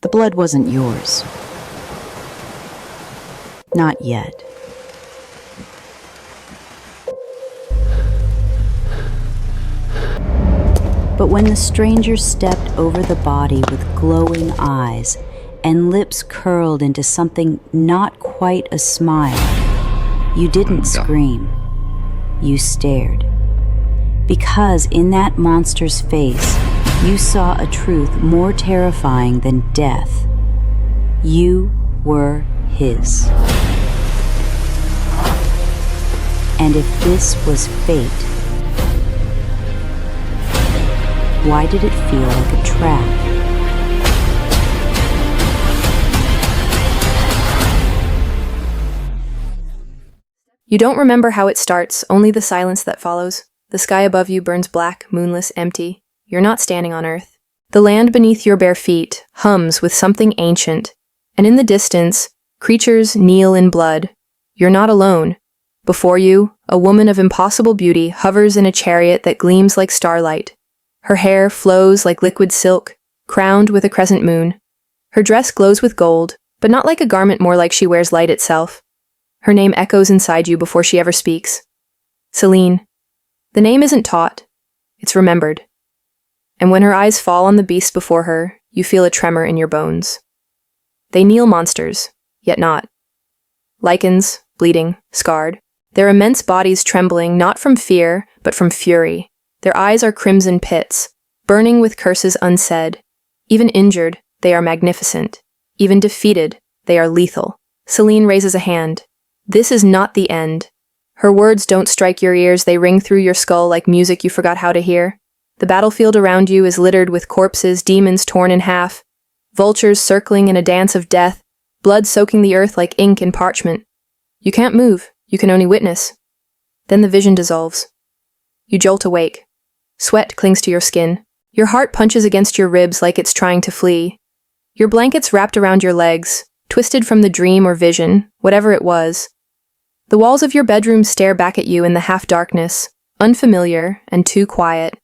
The blood wasn't yours. Not yet. But when the stranger stepped over the body with glowing eyes and lips curled into something not quite a smile, you didn't scream. You stared. Because in that monster's face, you saw a truth more terrifying than death. You were his. And if this was fate, why did it feel like a trap? You don't remember how it starts, only the silence that follows. The sky above you burns black, moonless, empty. You're not standing on Earth. The land beneath your bare feet hums with something ancient, and in the distance, creatures kneel in blood. You're not alone. Before you, a woman of impossible beauty hovers in a chariot that gleams like starlight. Her hair flows like liquid silk, crowned with a crescent moon. Her dress glows with gold, but not like a garment, more like she wears light itself. Her name echoes inside you before she ever speaks. Celine. The name isn't taught, it's remembered. And when her eyes fall on the beast before her, you feel a tremor in your bones. They kneel monsters, yet not. Lycans, bleeding, scarred, their immense bodies trembling not from fear, but from fury. Their eyes are crimson pits, burning with curses unsaid. Even injured, they are magnificent. Even defeated, they are lethal. Celine raises a hand. This is not the end. Her words don't strike your ears, they ring through your skull like music you forgot how to hear. The battlefield around you is littered with corpses, demons torn in half, vultures circling in a dance of death, blood soaking the earth like ink in parchment. You can't move, you can only witness. Then the vision dissolves. You jolt awake. Sweat clings to your skin. Your heart punches against your ribs like it's trying to flee. Your blankets wrapped around your legs, twisted from the dream or vision, whatever it was. The walls of your bedroom stare back at you in the half-darkness, unfamiliar and too quiet.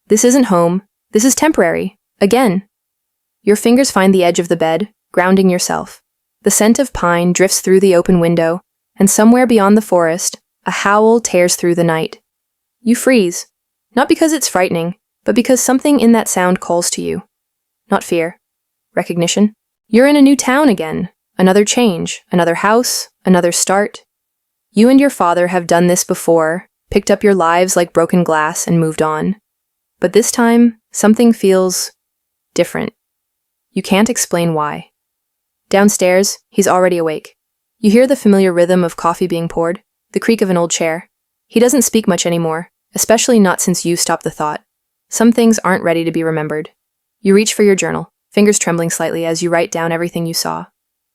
This isn't home. This is temporary. Again. Your fingers find the edge of the bed, grounding yourself. The scent of pine drifts through the open window, and somewhere beyond the forest, a howl tears through the night. You freeze. Not because it's frightening, but because something in that sound calls to you. Not fear. Recognition. You're in a new town again. Another change. Another house. Another start. You and your father have done this before, picked up your lives like broken glass and moved on. But this time, something feels different. You can't explain why. Downstairs, he's already awake. You hear the familiar rhythm of coffee being poured, the creak of an old chair. He doesn't speak much anymore, especially not since you stopped the thought. Some things aren't ready to be remembered. You reach for your journal, fingers trembling slightly as you write down everything you saw.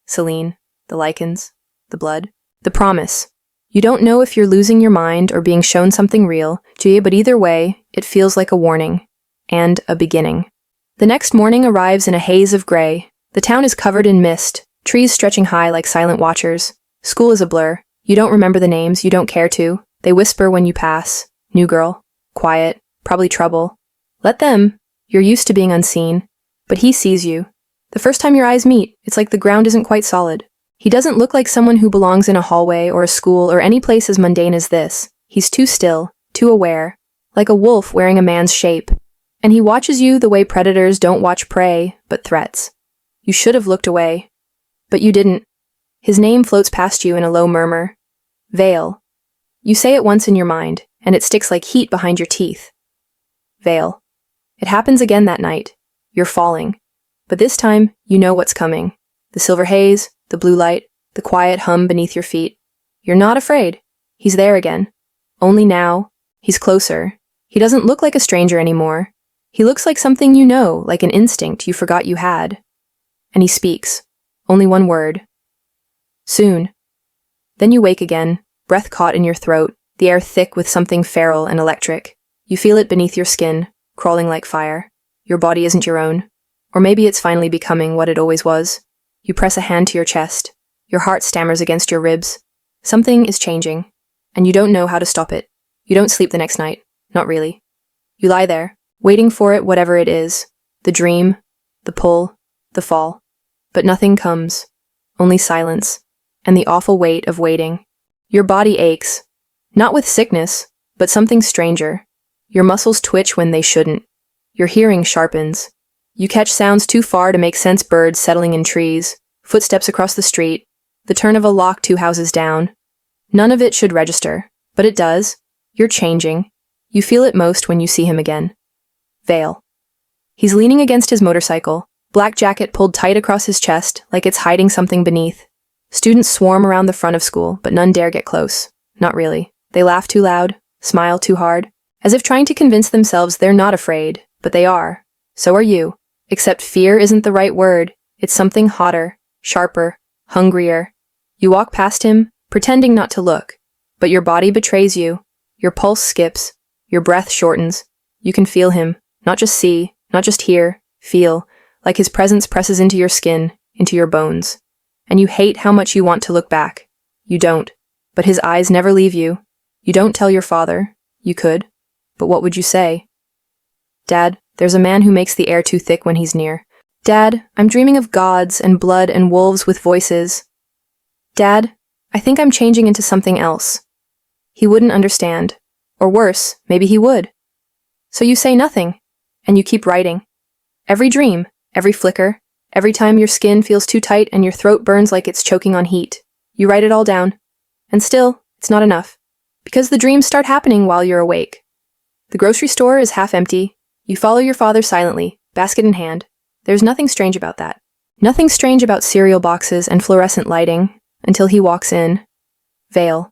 Celine, the Lycans, the blood, the promise. You don't know if you're losing your mind or being shown something real to you, but either way, it feels like a warning. And a beginning. The next morning arrives in a haze of gray. The town is covered in mist, trees stretching high like silent watchers. School is a blur. You don't remember the names, you don't care to. They whisper when you pass. New girl. Quiet. Probably trouble. Let them. You're used to being unseen. But he sees you. The first time your eyes meet, it's like the ground isn't quite solid. He doesn't look like someone who belongs in a hallway or a school or any place as mundane as this. He's too still, too aware, like a wolf wearing a man's shape. And he watches you the way predators don't watch prey, but threats. You should have looked away. But you didn't. His name floats past you in a low murmur. Vale. You say it once in your mind, and it sticks like heat behind your teeth. Vale. It happens again that night. You're falling. But this time, you know what's coming. The silver haze, the blue light, the quiet hum beneath your feet. You're not afraid. He's there again. Only now, he's closer. He doesn't look like a stranger anymore. He looks like something you know, like an instinct you forgot you had. And he speaks. Only one word. Soon. Then you wake again, breath caught in your throat, the air thick with something feral and electric. You feel it beneath your skin, crawling like fire. Your body isn't your own. Or maybe it's finally becoming what it always was. You press a hand to your chest. Your heart stammers against your ribs. Something is changing, and you don't know how to stop it. You don't sleep the next night. Not really. You lie there, waiting for it, whatever it is. The dream, the pull, the fall. But nothing comes. Only silence. And the awful weight of waiting. Your body aches. Not with sickness, but something stranger. Your muscles twitch when they shouldn't. Your hearing sharpens. You catch sounds too far to make sense: birds settling in trees, footsteps across the street, the turn of a lock 2 houses down. None of it should register, but it does. You're changing. You feel it most when you see him again. Vale. He's leaning against his motorcycle, black jacket pulled tight across his chest like it's hiding something beneath. Students swarm around the front of school, but none dare get close. Not really. They laugh too loud, smile too hard, as if trying to convince themselves they're not afraid, but they are. So are you. Except fear isn't the right word. It's something hotter, sharper, hungrier. You walk past him, pretending not to look, but your body betrays you. Your pulse skips, your breath shortens. You can feel him, not just see, not just hear, feel, like his presence presses into your skin, into your bones. And you hate how much you want to look back. You don't, but his eyes never leave you. You don't tell your father. You could, but what would you say? Dad, there's a man who makes the air too thick when he's near. Dad, I'm dreaming of gods and blood and wolves with voices. Dad, I think I'm changing into something else. He wouldn't understand. Or worse, maybe he would. So you say nothing, and you keep writing. Every dream, every flicker, every time your skin feels too tight and your throat burns like it's choking on heat, you write it all down. And still, it's not enough. Because the dreams start happening while you're awake. The grocery store is half empty. You follow your father silently, basket in hand. There's nothing strange about that. Nothing strange about cereal boxes and fluorescent lighting, until he walks in. Vale.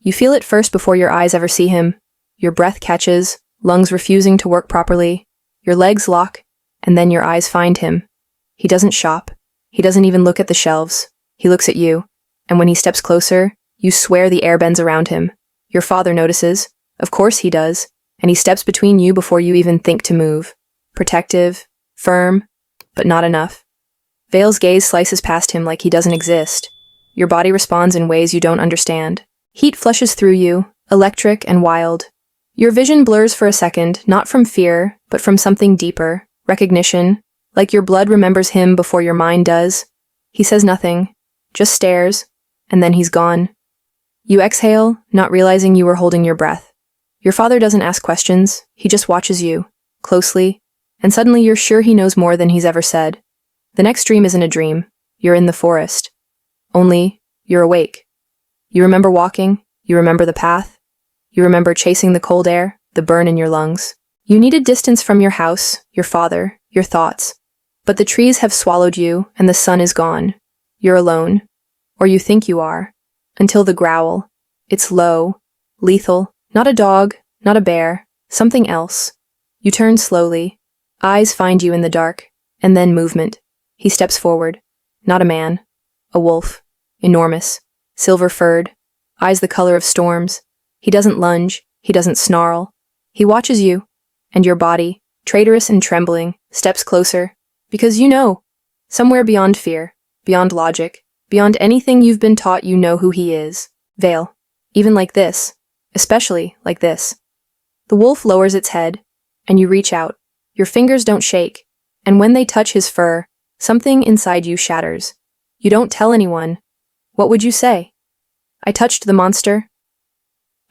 You feel it first before your eyes ever see him. Your breath catches, lungs refusing to work properly. Your legs lock, and then your eyes find him. He doesn't shop. He doesn't even look at the shelves. He looks at you, and when he steps closer, you swear the air bends around him. Your father notices. Of course he does. And he steps between you before you even think to move. Protective, firm, but not enough. Vale's gaze slices past him like he doesn't exist. Your body responds in ways you don't understand. Heat flushes through you, electric and wild. Your vision blurs for a second, not from fear, but from something deeper, recognition, like your blood remembers him before your mind does. He says nothing, just stares, and then he's gone. You exhale, not realizing you were holding your breath. Your father doesn't ask questions, he just watches you, closely, and suddenly you're sure he knows more than he's ever said. The next dream isn't a dream. You're in the forest. Only, you're awake. You remember walking, you remember the path, you remember chasing the cold air, the burn in your lungs. You needed distance from your house, your father, your thoughts. But the trees have swallowed you, and the sun is gone. You're alone. Or you think you are. Until the growl. It's low, lethal. Not a dog, not a bear, something else. You turn slowly. Eyes find you in the dark, and then movement. He steps forward. Not a man. A wolf. Enormous. Silver-furred. Eyes the color of storms. He doesn't lunge. He doesn't snarl. He watches you, and your body, traitorous and trembling, steps closer. Because you know. Somewhere beyond fear, beyond logic, beyond anything you've been taught, you know who he is. Vale. Even like this. Especially like this. The wolf lowers its head, and you reach out. Your fingers don't shake, and when they touch his fur, something inside you shatters. You don't tell anyone. What would you say? I touched the monster.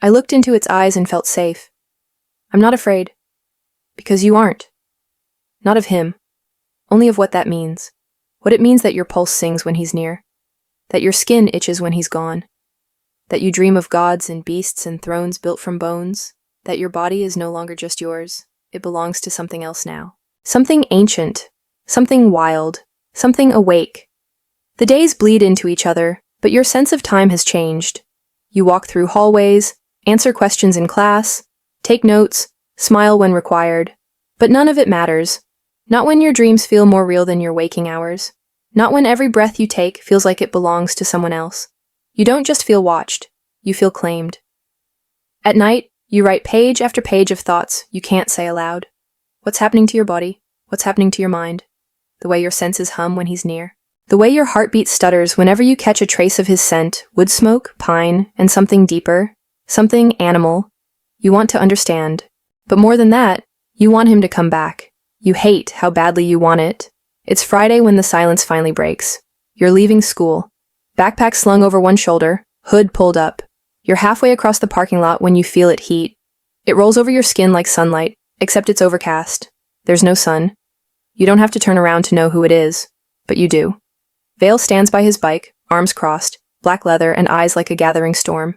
I looked into its eyes and felt safe. I'm not afraid. Because you aren't. Not of him. Only of what that means. What it means that your pulse sings when he's near. That your skin itches when he's gone. That you dream of gods and beasts and thrones built from bones. That your body is no longer just yours. It belongs to something else now. Something ancient. Something wild. Something awake. The days bleed into each other, but your sense of time has changed. You walk through hallways, answer questions in class, take notes, smile when required. But none of it matters. Not when your dreams feel more real than your waking hours. Not when every breath you take feels like it belongs to someone else. You don't just feel watched, you feel claimed. At night, you write page after page of thoughts you can't say aloud. What's happening to your body? What's happening to your mind? The way your senses hum when he's near? The way your heartbeat stutters whenever you catch a trace of his scent, wood smoke, pine, and something deeper, something animal. You want to understand. But more than that, you want him to come back. You hate how badly you want it. It's Friday when the silence finally breaks. You're leaving school. Backpack slung over one shoulder, hood pulled up. You're halfway across the parking lot when you feel it heat. It rolls over your skin like sunlight, except it's overcast. There's no sun. You don't have to turn around to know who it is, but you do. Vale stands by his bike, arms crossed, black leather and eyes like a gathering storm.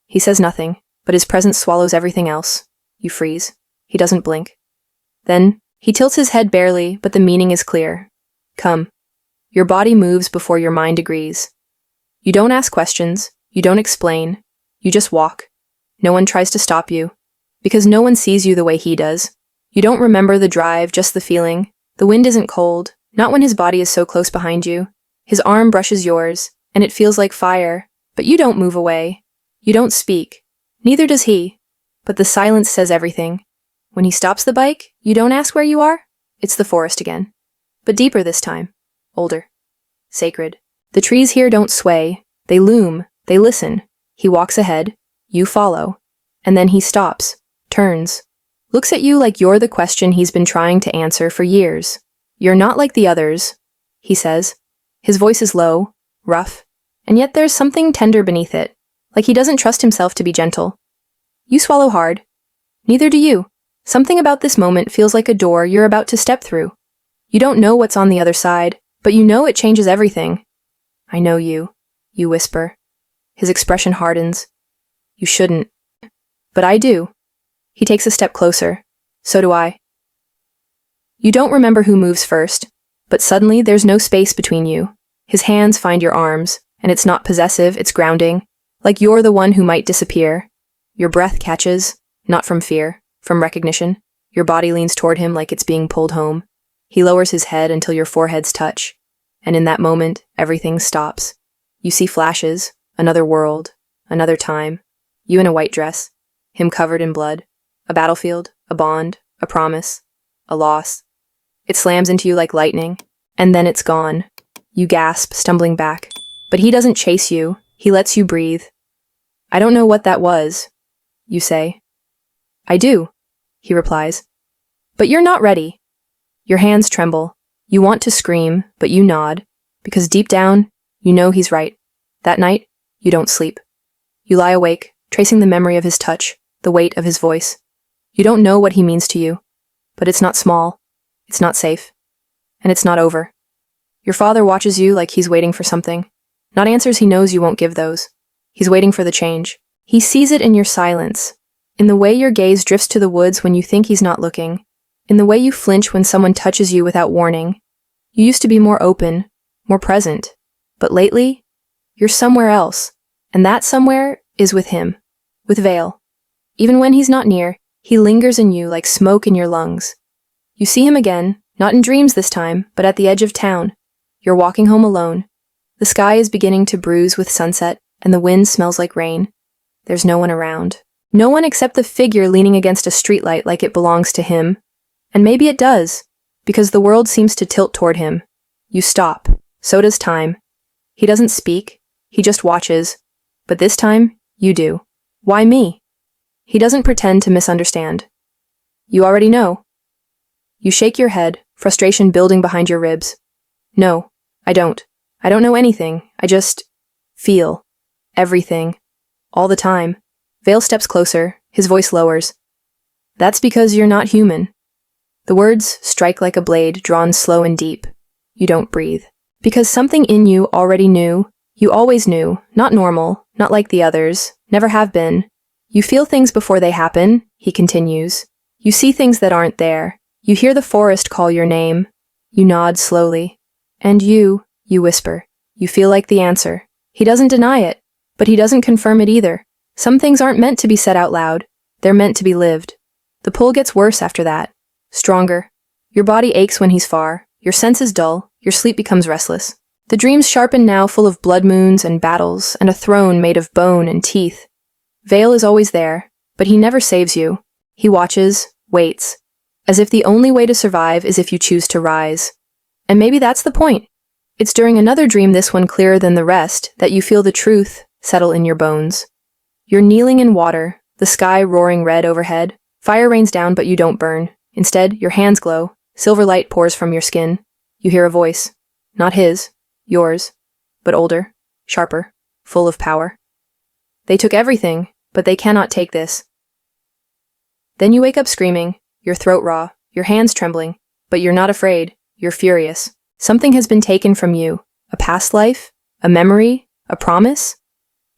He says nothing, but his presence swallows everything else. You freeze. He doesn't blink. Then, he tilts his head barely, but the meaning is clear. Come. Your body moves before your mind agrees. You don't ask questions, you don't explain, you just walk. No one tries to stop you, because no one sees you the way he does. You don't remember the drive, just the feeling. The wind isn't cold, not when his body is so close behind you. His arm brushes yours, and it feels like fire, but you don't move away. You don't speak. Neither does he. But the silence says everything. When he stops the bike, you don't ask where you are. It's the forest again. But deeper this time. Older. Sacred. The trees here don't sway. They loom. They listen. He walks ahead. You follow. And then he stops. Turns. Looks at you like you're the question he's been trying to answer for years. You're not like the others, he says. His voice is low, rough, and yet there's something tender beneath it, like he doesn't trust himself to be gentle. You swallow hard. Neither do you. Something about this moment feels like a door you're about to step through. You don't know what's on the other side, but you know it changes everything. I know you whisper. His expression hardens. You shouldn't. But I do. He takes a step closer. So do I. You don't remember who moves first, but suddenly there's no space between you. His hands find your arms, and it's not possessive, it's grounding, like you're the one who might disappear. Your breath catches, not from fear, from recognition. Your body leans toward him like it's being pulled home. He lowers his head until your foreheads touch, and in that moment, everything stops. You see flashes, another world, another time. You in a white dress, him covered in blood, a battlefield, a bond, a promise, a loss. It slams into you like lightning, and then it's gone. You gasp, stumbling back. But he doesn't chase you, he lets you breathe. I don't know what that was, you say. I do, he replies. But you're not ready. Your hands tremble. You want to scream, but you nod, because deep down, you know he's right. That night, you don't sleep. You lie awake, tracing the memory of his touch, the weight of his voice. You don't know what he means to you, but it's not small, it's not safe, and it's not over. Your father watches you like he's waiting for something, not answers he knows you won't give those. He's waiting for the change. He sees it in your silence, in the way your gaze drifts to the woods when you think he's not looking, in the way you flinch when someone touches you without warning. You used to be more open, more present, but lately, you're somewhere else, and that somewhere is with him, with Vale. Even when he's not near, he lingers in you like smoke in your lungs. You see him again, not in dreams this time, but at the edge of town. You're walking home alone. The sky is beginning to bruise with sunset, and the wind smells like rain. There's no one around. No one except the figure leaning against a streetlight like it belongs to him. And maybe it does, because the world seems to tilt toward him. You stop. So does time. He doesn't speak. He just watches. But this time, you do. Why me? He doesn't pretend to misunderstand. You already know. You shake your head, frustration building behind your ribs. No, I don't. I don't know anything. I just feel. Everything. All the time. Vale steps closer, his voice lowers. That's because you're not human. The words strike like a blade drawn slow and deep. You don't breathe. Because something in you already knew. You always knew. Not normal, not like the others. Never have been. You feel things before they happen, he continues. You see things that aren't there. You hear the forest call your name. You nod slowly. And you whisper. You feel like the answer. He doesn't deny it, but he doesn't confirm it either. Some things aren't meant to be said out loud. They're meant to be lived. The pull gets worse after that. Stronger. Your body aches when he's far. Your senses dull. Your sleep becomes restless. The dreams sharpen now, full of blood moons and battles and a throne made of bone and teeth. Vale is always there, but he never saves you. He watches, waits, as if the only way to survive is if you choose to rise. And maybe that's the point. It's during another dream, this one clearer than the rest, that you feel the truth settle in your bones. You're kneeling in water, the sky roaring red overhead. Fire rains down, but you don't burn. Instead, your hands glow. Silver light pours from your skin. You hear a voice. Not his, yours, but older, sharper, full of power. They took everything, but they cannot take this. Then you wake up screaming, your throat raw, your hands trembling, but you're not afraid, you're furious. Something has been taken from you, a past life, a memory, a promise?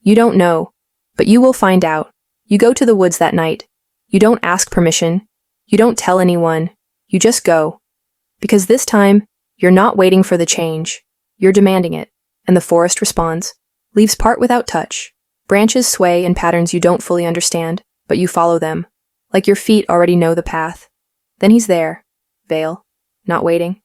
You don't know, but you will find out. You go to the woods that night. You don't ask permission. You don't tell anyone. You just go. Because this time, you're not waiting for the change. You're demanding it, and the forest responds. Leaves part without touch. Branches sway in patterns you don't fully understand, but you follow them, like your feet already know the path. Then he's there, Vale, not waiting,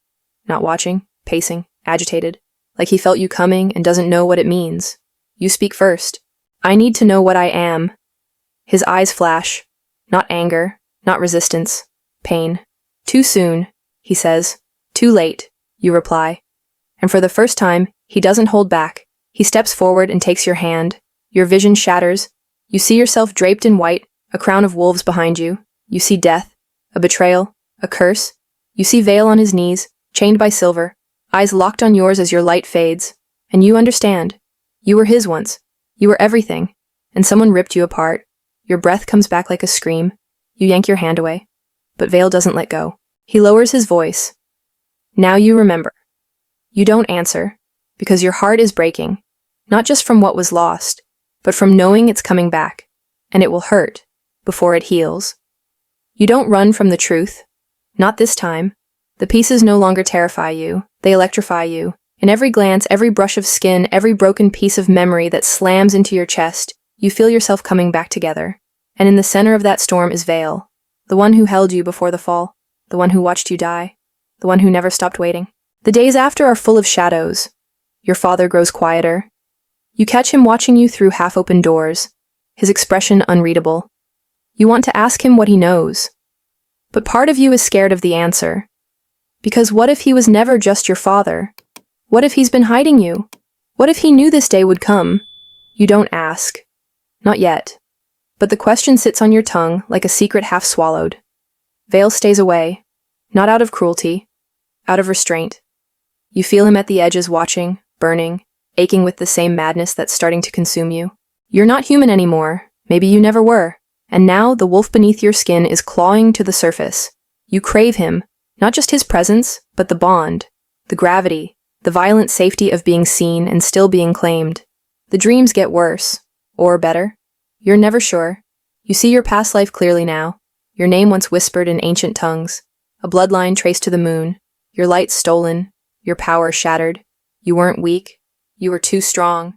not watching, pacing, agitated, like he felt you coming and doesn't know what it means. You speak first. I need to know what I am. His eyes flash. Not anger, not resistance, pain. Too soon, he says. Too late, you reply. And for the first time, he doesn't hold back. He steps forward and takes your hand. Your vision shatters. You see yourself draped in white, a crown of wolves behind you. You see death, a betrayal, a curse. You see Vale on his knees, chained by silver, eyes locked on yours as your light fades. And you understand. You were his once. You were everything. And someone ripped you apart. Your breath comes back like a scream. You yank your hand away. But Vale doesn't let go. He lowers his voice. Now you remember. You don't answer, because your heart is breaking, not just from what was lost, but from knowing it's coming back, and it will hurt before it heals. You don't run from the truth. Not this time. The pieces no longer terrify you. They electrify you. In every glance, every brush of skin, every broken piece of memory that slams into your chest, you feel yourself coming back together. And in the center of that storm is Vale, the one who held you before the fall, the one who watched you die, the one who never stopped waiting. The days after are full of shadows. Your father grows quieter. You catch him watching you through half-open doors, his expression unreadable. You want to ask him what he knows. But part of you is scared of the answer. Because what if he was never just your father? What if he's been hiding you? What if he knew this day would come? You don't ask. Not yet. But the question sits on your tongue like a secret half-swallowed. Vale stays away, not out of cruelty, out of restraint. You feel him at the edges watching, burning, aching with the same madness that's starting to consume you. You're not human anymore. Maybe you never were. And now the wolf beneath your skin is clawing to the surface. You crave him, not just his presence, but the bond, the gravity, the violent safety of being seen and still being claimed. The dreams get worse, or better. You're never sure. You see your past life clearly now, your name once whispered in ancient tongues, a bloodline traced to the moon, your light stolen, your power shattered. You weren't weak, you were too strong.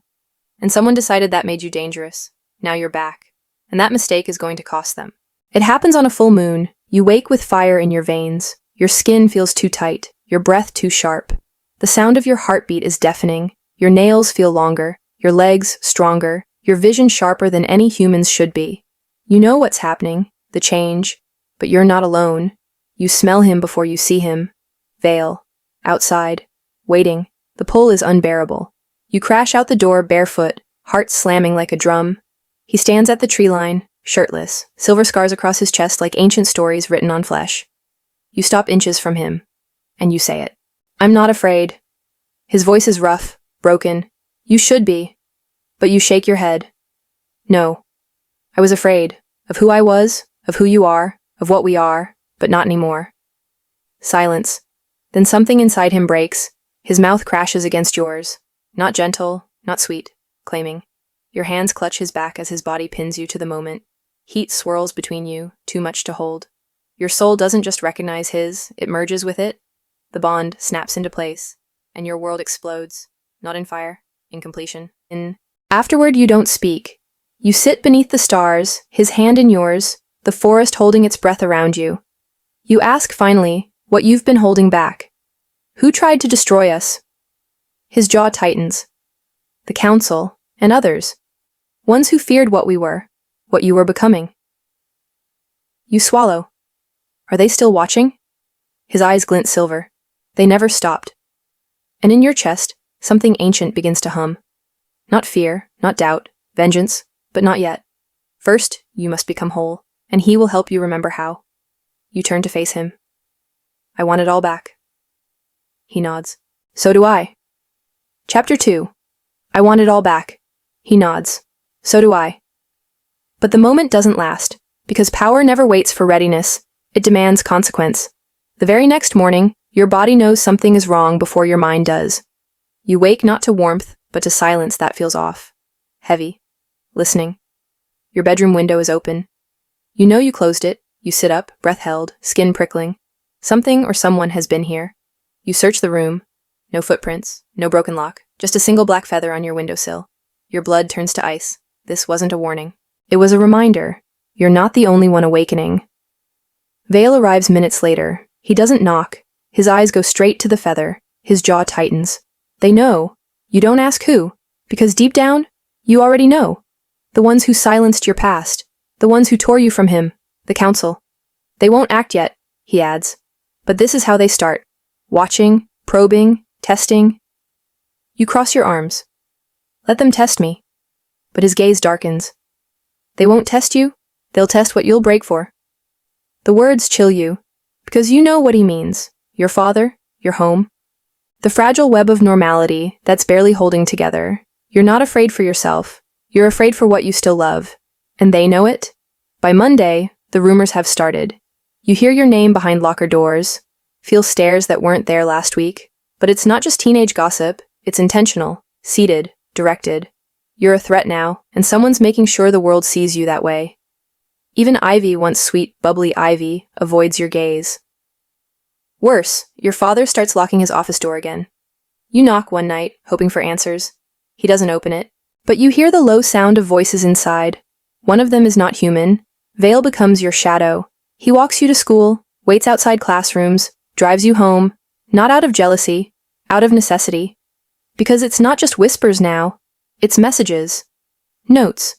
And someone decided that made you dangerous. Now you're back. And that mistake is going to cost them. It happens on a full moon. You wake with fire in your veins. Your skin feels too tight, your breath too sharp. The sound of your heartbeat is deafening. Your nails feel longer, your legs stronger, your vision sharper than any humans should be. You know what's happening, the change, but you're not alone. You smell him before you see him. Vale. Outside. Waiting. The pull is unbearable. You crash out the door barefoot, heart slamming like a drum. He stands at the tree line, shirtless, silver scars across his chest like ancient stories written on flesh. You stop inches from him, and you say it. I'm not afraid. His voice is rough, broken. You should be. But you shake your head. No. I was afraid. Of who I was, of who you are, of what we are, but not anymore. Silence. Then something inside him breaks. His mouth crashes against yours. Not gentle, not sweet, claiming. Your hands clutch his back as his body pins you to the moment. Heat swirls between you, too much to hold. Your soul doesn't just recognize his, it merges with it. The bond snaps into place, and your world explodes, not in fire, in completion. Afterward, you don't speak. You sit beneath the stars, his hand in yours, the forest holding its breath around you. You ask finally what you've been holding back. Who tried to destroy us? His jaw tightens. The council, and others. Ones who feared what we were, what you were becoming. You swallow. Are they still watching? His eyes glint silver. They never stopped. And in your chest, something ancient begins to hum. Not fear, not doubt, vengeance, but not yet. First, you must become whole, and he will help you remember how. You turn to face him. I want it all back. He nods. So do I. Chapter 2. I want it all back. He nods. So do I. But the moment doesn't last, because power never waits for readiness. It demands consequence. The very next morning, your body knows something is wrong before your mind does. You wake not to warmth, but to silence that feels off. Heavy. Listening. Your bedroom window is open. You know you closed it. You sit up, breath held, skin prickling. Something or someone has been here. You search the room. No footprints, no broken lock, just a single black feather on your windowsill. Your blood turns to ice. This wasn't a warning. It was a reminder. You're not the only one awakening. Vale arrives minutes later. He doesn't knock. His eyes go straight to the feather. His jaw tightens. They know. You don't ask who, because deep down, you already know. The ones who silenced your past. The ones who tore you from him. The council. They won't act yet, he adds. But this is how they start. Watching, probing, testing. You cross your arms. Let them test me. But his gaze darkens. They won't test you. They'll test what you'll break for. The words chill you, because you know what he means. Your father, your home. The fragile web of normality that's barely holding together. You're not afraid for yourself. You're afraid for what you still love. And they know it. By Monday, the rumors have started. You hear your name behind locker doors, feel stares that weren't there last week. But it's not just teenage gossip. It's intentional, seated, directed. You're a threat now, and someone's making sure the world sees you that way. Even Ivy, once sweet, bubbly Ivy, avoids your gaze. Worse, your father starts locking his office door again. You knock one night, hoping for answers. He doesn't open it. But you hear the low sound of voices inside. One of them is not human. Vale becomes your shadow. He walks you to school, waits outside classrooms, drives you home, not out of jealousy, out of necessity. Because it's not just whispers now. It's messages. Notes.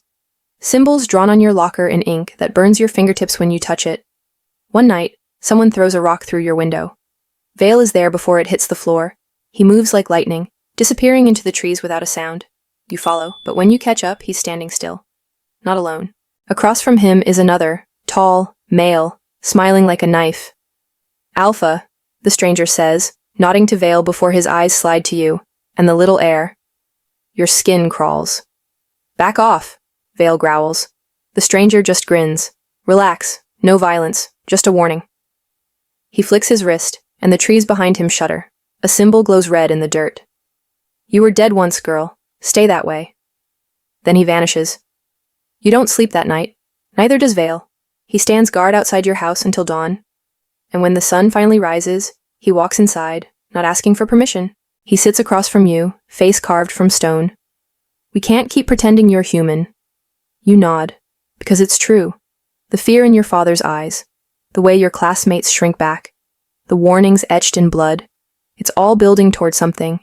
Symbols drawn on your locker in ink that burns your fingertips when you touch it. One night, someone throws a rock through your window. Vale is there before it hits the floor. He moves like lightning, disappearing into the trees without a sound. You follow, but when you catch up, he's standing still. Not alone. Across from him is another, tall, male, smiling like a knife. Alpha, the stranger says, nodding to Vale before his eyes slide to you, and the little air. Your skin crawls. Back off, Vale growls. The stranger just grins. Relax, no violence, just a warning. He flicks his wrist, and the trees behind him shudder. A symbol glows red in the dirt. You were dead once, girl. Stay that way. Then he vanishes. You don't sleep that night. Neither does Vale. He stands guard outside your house until dawn. And when the sun finally rises, he walks inside, not asking for permission. He sits across from you, face carved from stone. We can't keep pretending you're human. You nod, because it's true. The fear in your father's eyes, the way your classmates shrink back, the warnings etched in blood. It's all building toward something.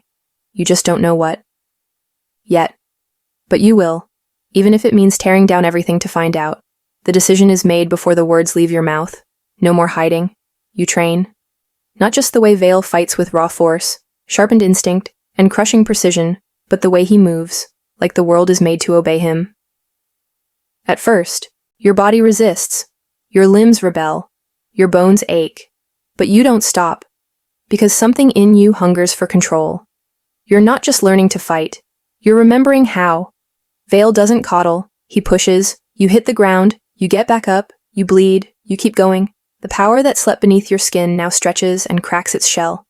You just don't know what. Yet. But you will, even if it means tearing down everything to find out. The decision is made before the words leave your mouth. No more hiding. You train. Not just the way Vale fights with raw force, sharpened instinct, and crushing precision, but the way he moves, like the world is made to obey him. At first, your body resists, your limbs rebel, your bones ache, but you don't stop, because something in you hungers for control. You're not just learning to fight, you're remembering how. Vale doesn't coddle, he pushes, you hit the ground, you get back up, you bleed, you keep going. The power that slept beneath your skin now stretches and cracks its shell.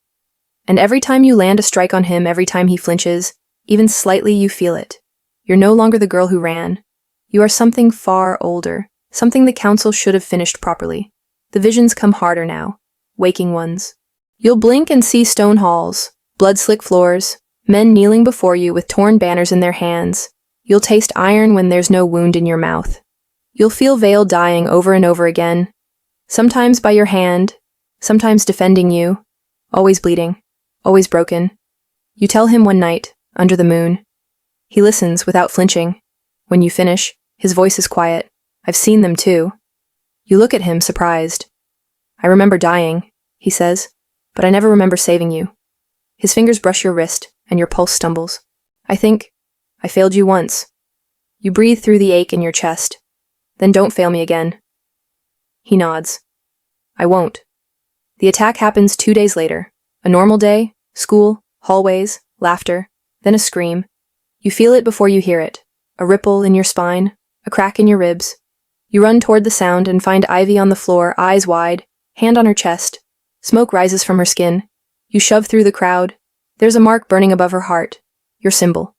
And every time you land a strike on him, every time he flinches, even slightly, you feel it. You're no longer the girl who ran. You are something far older, something the council should have finished properly. The visions come harder now, waking ones. You'll blink and see stone halls, blood-slick floors, men kneeling before you with torn banners in their hands. You'll taste iron when there's no wound in your mouth. You'll feel Vale dying over and over again, sometimes by your hand, sometimes defending you, always bleeding, always broken. You tell him one night, under the moon. He listens without flinching. When you finish, his voice is quiet. I've seen them too. You look at him, surprised. I remember dying, he says, but I never remember saving you. His fingers brush your wrist, and your pulse stumbles. I think, I failed you once. You breathe through the ache in your chest. Then don't fail me again. He nods. I won't. The attack happens 2 days later. A normal day, School, hallways, laughter, then a scream. You feel it before you hear it. A ripple in your spine, a crack in your ribs. You run toward the sound and find Ivy on the floor, eyes wide, hand on her chest. Smoke rises from her skin. You shove through the crowd. There's a mark burning above her heart. Your symbol.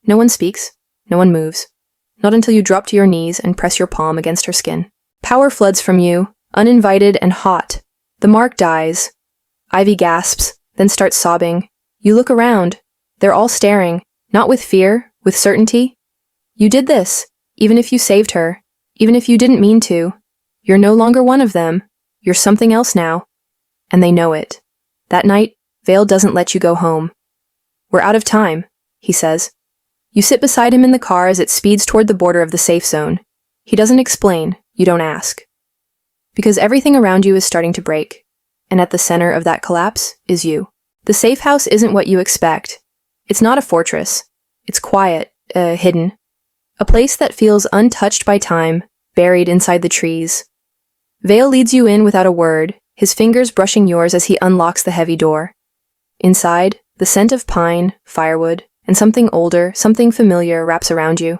No one speaks. No one moves. Not until you drop to your knees and press your palm against her skin. Power floods from you, uninvited and hot. The mark dies. Ivy gasps, then starts sobbing. You look around. They're all staring, not with fear, with certainty. You did this, even if you saved her, even if you didn't mean to. You're no longer one of them. You're something else now. And they know it. That night, Vale doesn't let you go home. We're out of time, he says. You sit beside him in the car as it speeds toward the border of the safe zone. He doesn't explain, you don't ask. Because everything around you is starting to break. And at the center of that collapse is you. The safe house isn't what you expect. It's not a fortress. It's quiet, hidden. A place that feels untouched by time, buried inside the trees. Vale leads you in without a word, his fingers brushing yours as he unlocks the heavy door. Inside, the scent of pine, firewood, and something older, something familiar wraps around you.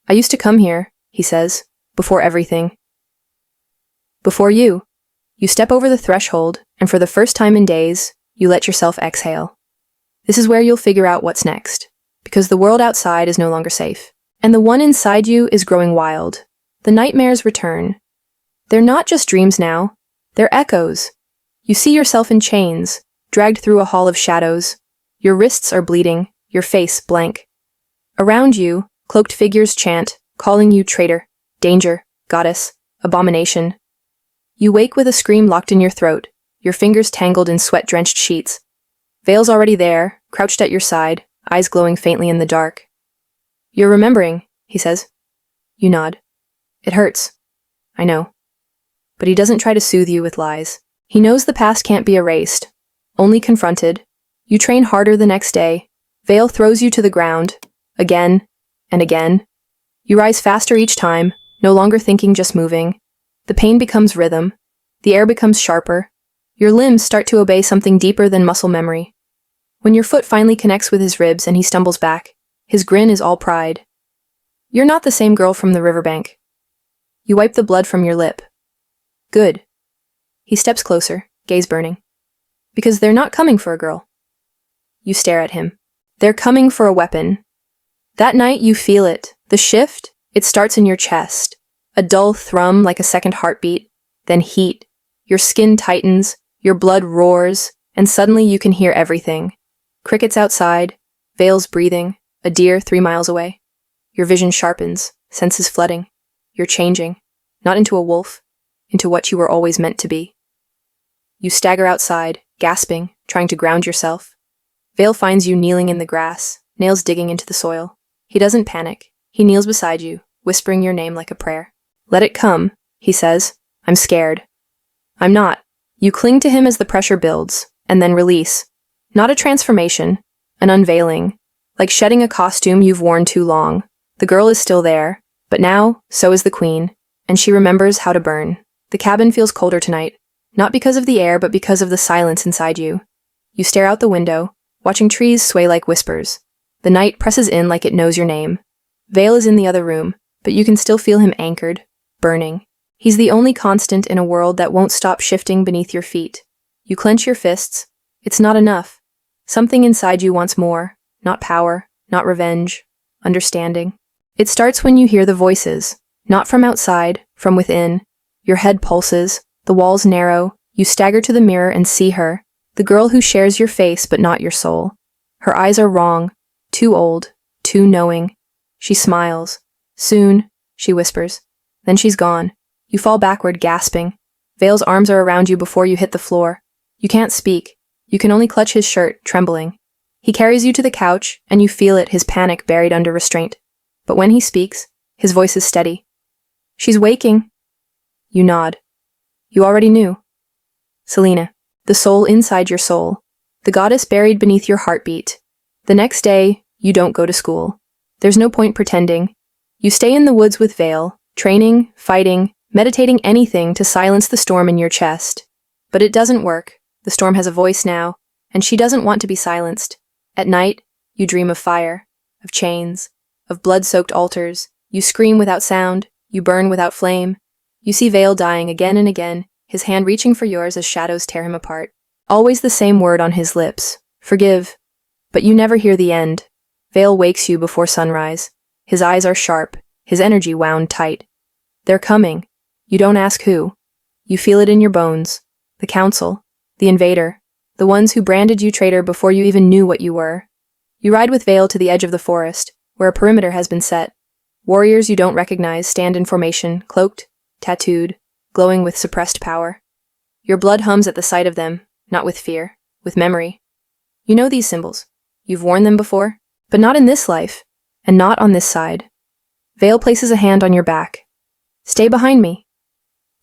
I used to come here, he says, before everything. Before you. You step over the threshold, and for the first time in days, you let yourself exhale. This is where you'll figure out what's next, because the world outside is no longer safe. And the one inside you is growing wild. The nightmares return. They're not just dreams now. They're echoes. You see yourself in chains, dragged through a hall of shadows. Your wrists are bleeding, your face blank. Around you, cloaked figures chant, calling you traitor, danger, goddess, abomination. You wake with a scream locked in your throat, your fingers tangled in sweat-drenched sheets. Vale's already there, crouched at your side, eyes glowing faintly in the dark. You're remembering, he says. You nod. It hurts. I know. But he doesn't try to soothe you with lies. He knows the past can't be erased, only confronted. You train harder the next day. Vale throws you to the ground, again and again. You rise faster each time, no longer thinking, just moving. The pain becomes rhythm. The air becomes sharper. Your limbs start to obey something deeper than muscle memory. When your foot finally connects with his ribs and he stumbles back, his grin is all pride. You're not the same girl from the riverbank. You wipe the blood from your lip. Good. He steps closer, gaze burning. Because they're not coming for a girl. You stare at him. They're coming for a weapon. That night you feel it. The shift, it starts in your chest. A dull thrum like a second heartbeat, then heat. Your skin tightens, your blood roars, and suddenly you can hear everything. Crickets outside, Vale's breathing, a deer 3 miles away. Your vision sharpens, senses flooding. You're changing, not into a wolf, into what you were always meant to be. You stagger outside, gasping, trying to ground yourself. Vale finds you kneeling in the grass, nails digging into the soil. He doesn't panic. He kneels beside you, whispering your name like a prayer. Let it come, he says. I'm scared. I'm not. You cling to him as the pressure builds, and then release. Not a transformation, an unveiling. Like shedding a costume you've worn too long. The girl is still there, but now, so is the queen, and she remembers how to burn. The cabin feels colder tonight, not because of the air, but because of the silence inside you. You stare out the window, watching trees sway like whispers. The night presses in like it knows your name. Vale is in the other room, but you can still feel him anchored, burning. He's the only constant in a world that won't stop shifting beneath your feet. You clench your fists. It's not enough. Something inside you wants more. Not power, not revenge, understanding. It starts when you hear the voices, not from outside, from within. Your head pulses, the walls narrow, you stagger to the mirror and see her, the girl who shares your face but not your soul. Her eyes are wrong, too old, too knowing. She smiles. Soon, she whispers. Then she's gone. You fall backward, gasping. Vale's arms are around you before you hit the floor. You can't speak. You can only clutch his shirt, trembling. He carries you to the couch, and you feel it, his panic buried under restraint. But when he speaks, his voice is steady. She's waking. You nod. You already knew. Selena, the soul inside your soul, the goddess buried beneath your heartbeat. The next day, you don't go to school. There's no point pretending. You stay in the woods with Vale, training, fighting, meditating, anything to silence the storm in your chest. But it doesn't work. The storm has a voice now, and she doesn't want to be silenced. At night, you dream of fire, of chains, of blood-soaked altars. You scream without sound, you burn without flame. You see Vale dying again and again, his hand reaching for yours as shadows tear him apart. Always the same word on his lips, forgive. But you never hear the end. Vale wakes you before sunrise. His eyes are sharp, his energy wound tight. They're coming. You don't ask who. You feel it in your bones. The council, the invader, the ones who branded you traitor before you even knew what you were. You ride with Vale to the edge of the forest, where a perimeter has been set. Warriors you don't recognize stand in formation, cloaked, tattooed, glowing with suppressed power. Your blood hums at the sight of them, not with fear, with memory. You know these symbols. You've worn them before, but not in this life, and not on this side. Vale places a hand on your back. Stay behind me.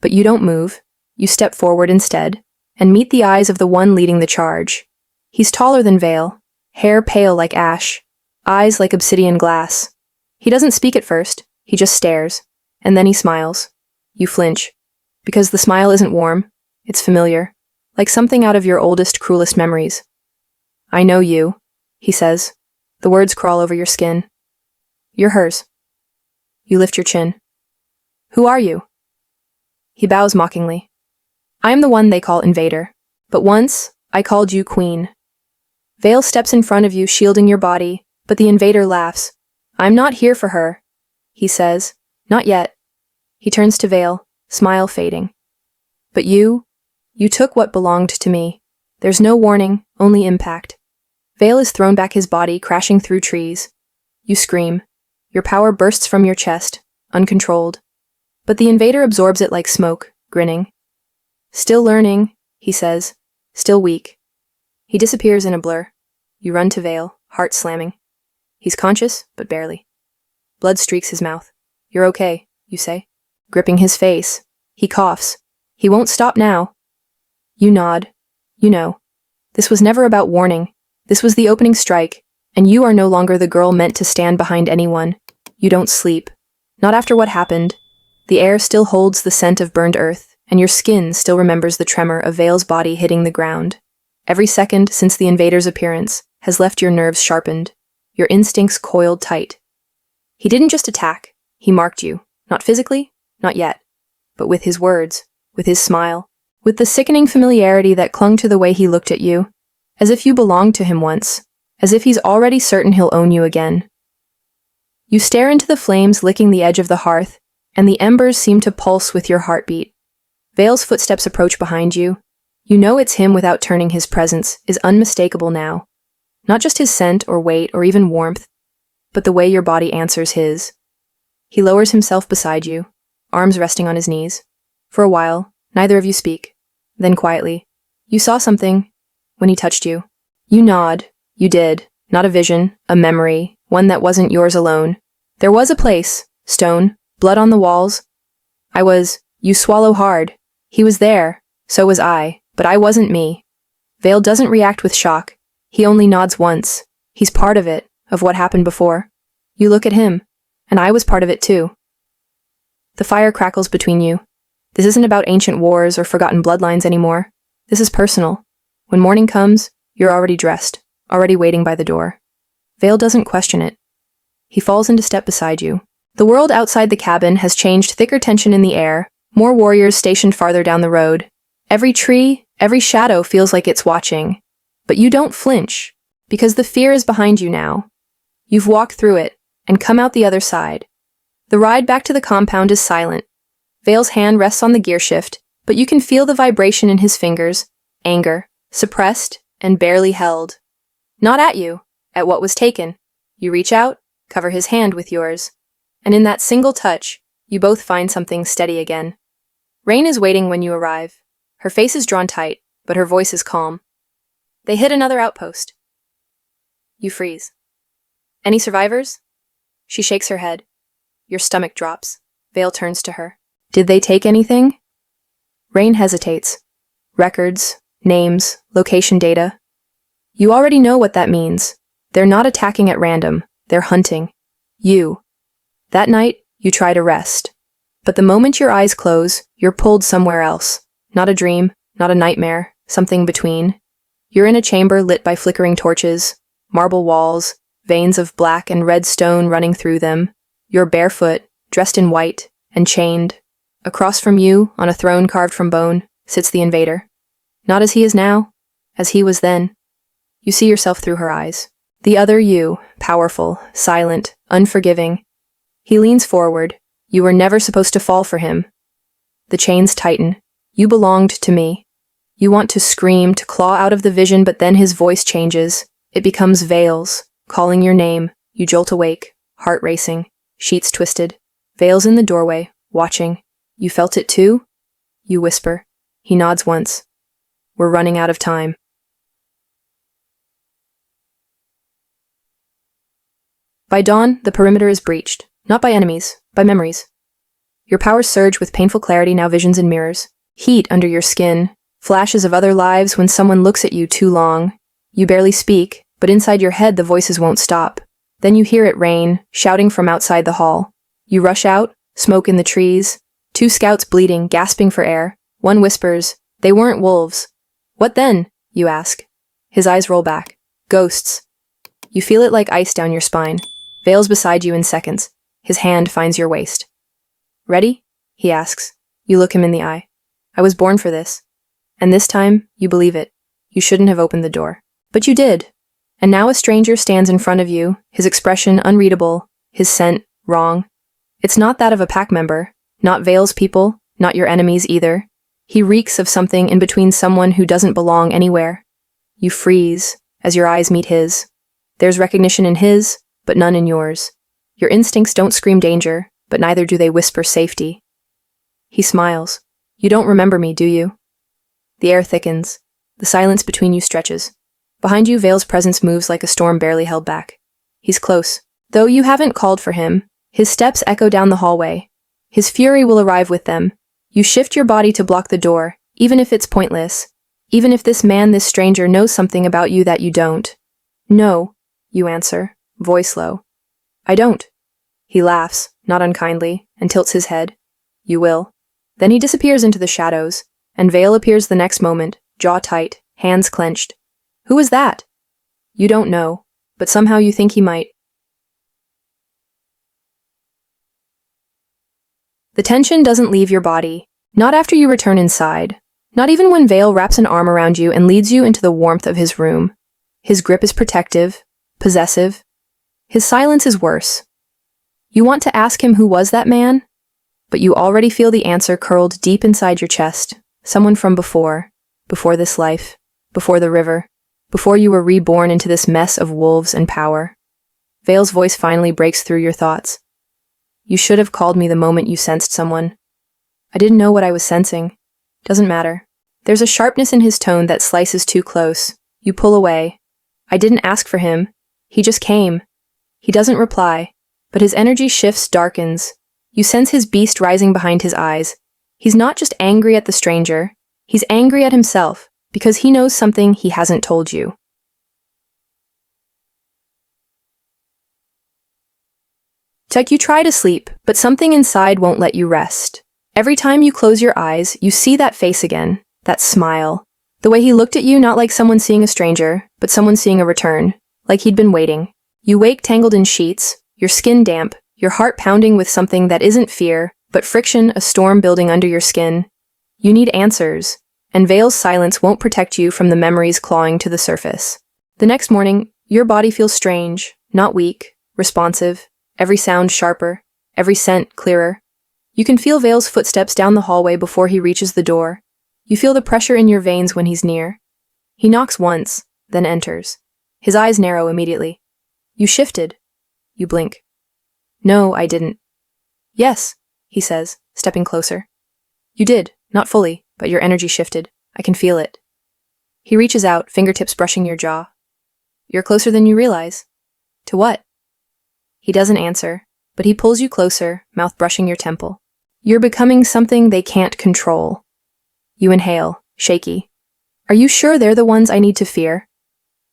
But you don't move. You step forward instead, and meet the eyes of the one leading the charge. He's taller than Vale, hair pale like ash, eyes like obsidian glass. He doesn't speak at first, he just stares, and then he smiles. You flinch, because the smile isn't warm, it's familiar, like something out of your oldest, cruelest memories. I know you, he says. The words crawl over your skin. You're hers. You lift your chin. Who are you? He bows mockingly. I am the one they call invader, but once I called you queen. Vale steps in front of you, shielding your body, but the invader laughs. I'm not here for her, he says. Not yet. He turns to Vale, smile fading. But you took what belonged to me. There's no warning, only impact. Vale is thrown back, his body crashing through trees. You scream. Your power bursts from your chest, uncontrolled. But the invader absorbs it like smoke, grinning. Still learning, he says. Still weak. He disappears in a blur. You run to Vale, heart slamming. He's conscious, but barely. Blood streaks his mouth. You're okay, you say. Gripping his face. He coughs. He won't stop now. You nod. You know. This was never about warning. This was the opening strike, and you are no longer the girl meant to stand behind anyone. You don't sleep. Not after what happened. The air still holds the scent of burned earth, and your skin still remembers the tremor of Vale's body hitting the ground. Every second since the invader's appearance has left your nerves sharpened, your instincts coiled tight. He didn't just attack, he marked you. Not physically, not yet, but with his words, with his smile, with the sickening familiarity that clung to the way he looked at you, as if you belonged to him once, as if he's already certain he'll own you again. You stare into the flames licking the edge of the hearth, and the embers seem to pulse with your heartbeat. Vale's footsteps approach behind you. You know it's him without turning. His presence is unmistakable now. Not just his scent or weight or even warmth, but the way your body answers his. He lowers himself beside you, arms resting on his knees. For a while, neither of you speak. Then quietly, you saw something when he touched you. You nod. You did. Not a vision, a memory, one that wasn't yours alone. There was a place, stone, blood on the walls. You swallow hard. He was there, so was I, but I wasn't me. Vale doesn't react with shock. He only nods once. He's part of it, of what happened before. You look at him, and I was part of it too. The fire crackles between you. This isn't about ancient wars or forgotten bloodlines anymore. This is personal. When morning comes, you're already dressed, already waiting by the door. Vale doesn't question it. He falls into step beside you. The world outside the cabin has changed, thicker tension in the air, more warriors stationed farther down the road. Every tree, every shadow feels like it's watching. But you don't flinch, because the fear is behind you now. You've walked through it, and come out the other side. The ride back to the compound is silent. Vale's hand rests on the gear shift, but you can feel the vibration in his fingers, anger, suppressed, and barely held. Not at you, at what was taken. You reach out, cover his hand with yours, and in that single touch, you both find something steady again. Rain is waiting when you arrive. Her face is drawn tight, but her voice is calm. They hit another outpost. You freeze. Any survivors? She shakes her head. Your stomach drops. Vale turns to her. Did they take anything? Rain hesitates. Records, names, location data. You already know what that means. They're not attacking at random. They're hunting. You. That night, you try to rest. But the moment your eyes close, you're pulled somewhere else. Not a dream, not a nightmare, something between. You're in a chamber lit by flickering torches, marble walls, veins of black and red stone running through them. You're barefoot, dressed in white, and chained. Across from you, on a throne carved from bone, sits the invader. Not as he is now, as he was then. You see yourself through her eyes. The other you, powerful, silent, unforgiving. He leans forward. You were never supposed to fall for him. The chains tighten. You belonged to me. You want to scream, to claw out of the vision, but then his voice changes. It becomes Vale's, calling your name. You jolt awake, heart racing, sheets twisted. Vale's in the doorway, watching. You felt it too? You whisper. He nods once. We're running out of time. By dawn, the perimeter is breached. Not by enemies, by memories. Your powers surge with painful clarity, now visions in mirrors. Heat under your skin. Flashes of other lives when someone looks at you too long. You barely speak, but inside your head the voices won't stop. Then you hear it rain, shouting from outside the hall. You rush out, smoke in the trees. 2 scouts bleeding, gasping for air. One whispers, "They weren't wolves." "What then?" you ask. His eyes roll back. "Ghosts." You feel it like ice down your spine. Vale's beside you in seconds. His hand finds your waist. "Ready?" he asks. You look him in the eye. "I was born for this." And this time, you believe it. You shouldn't have opened the door. But you did. And now a stranger stands in front of you, his expression unreadable, his scent wrong. It's not that of a pack member, not Vale's people, not your enemies either. He reeks of something in between, someone who doesn't belong anywhere. You freeze as your eyes meet his. There's recognition in his, but none in yours. Your instincts don't scream danger, but neither do they whisper safety. He smiles. "You don't remember me, do you?" The air thickens. The silence between you stretches. Behind you, Vale's presence moves like a storm barely held back. He's close. Though you haven't called for him, his steps echo down the hallway. His fury will arrive with them. You shift your body to block the door, even if it's pointless. Even if this man, this stranger, knows something about you that you don't. "No," you answer, voice low. "I don't." He laughs, not unkindly, and tilts his head. "You will." Then he disappears into the shadows, and Vale appears the next moment, jaw tight, hands clenched. "Who is that?" You don't know, but somehow you think he might. The tension doesn't leave your body, not after you return inside, not even when Vale wraps an arm around you and leads you into the warmth of his room. His grip is protective, possessive. His silence is worse. You want to ask him who was that man, but you already feel the answer curled deep inside your chest. Someone from before this life, before the river, before you were reborn into this mess of wolves and power. Vale's voice finally breaks through your thoughts. "You should have called me the moment you sensed someone." "I didn't know what I was sensing." "Doesn't matter." There's a sharpness in his tone that slices too close. You pull away. "I didn't ask for him. He just came." He doesn't reply, but his energy shifts, darkens. You sense his beast rising behind his eyes. He's not just angry at the stranger. He's angry at himself, because he knows something he hasn't told you. It's like you try to sleep, but something inside won't let you rest. Every time you close your eyes, you see that face again, that smile. The way he looked at you, not like someone seeing a stranger, but someone seeing a return, like he'd been waiting. You wake tangled in sheets, your skin damp, your heart pounding with something that isn't fear, but friction, a storm building under your skin. You need answers, and Vale's silence won't protect you from the memories clawing to the surface. The next morning, your body feels strange, not weak, responsive, every sound sharper, every scent clearer. You can feel Vale's footsteps down the hallway before he reaches the door. You feel the pressure in your veins when he's near. He knocks once, then enters. His eyes narrow immediately. "You shifted." You blink. "No, I didn't." "Yes," he says, stepping closer. "You did, not fully, but your energy shifted. I can feel it." He reaches out, fingertips brushing your jaw. "You're closer than you realize." "To what?" He doesn't answer, but he pulls you closer, mouth brushing your temple. "You're becoming something they can't control." You inhale, shaky. "Are you sure they're the ones I need to fear?"